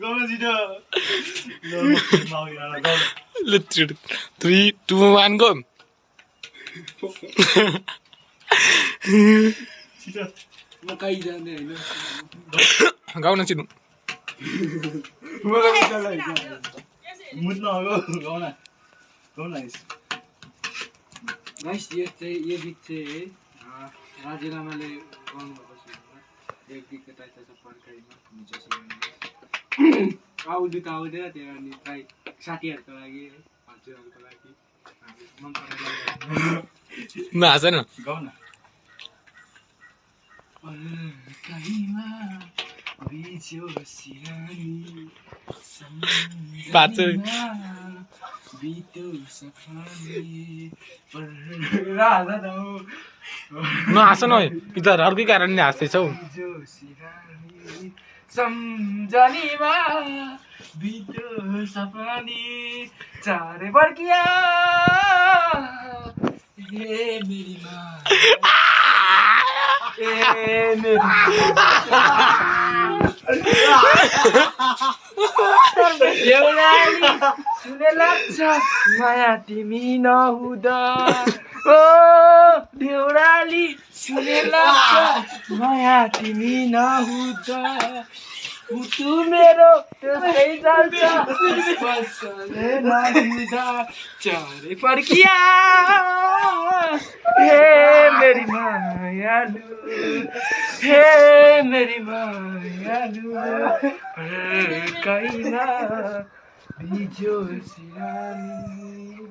गाउन छिटो Let's do it. 3, 2, 1, go. छिटो म कहीँ जाने होइन गाउन छिटो मुद्न हो गाउन गाउन गाइस यो गीत चाहिँ राजे लामाले गाउनुभएको सुन्नु यो गीतको टाइटल छ पर्खाइमा आउँदै त आउँदैन त्यो अनि प्राय साथीहरूको लागि है हजुरहरूको लागि मन पराएर हाँस न गाउन पर्खाइमा बिजो सिरानी पाँच बितो सखानी नहाँस न इधर अर्कै कारणले हाँस्दैछौ बिजो सिरानी सम्झनीमा बितो सपनी चारे बर्किया हे मेरी माँ ए मेरी देउराली सुने लाग्छ माया तिमी नहुँदा ओ देउराली सुने लाग्छ माया तिमी नहुँदा मुटु मेरो त्यसै जान्छ बसले नहुँदा चारै फर्किया हे मेरी मायालु हे मेरी मायालु फर्काइमा बिजो सिरानी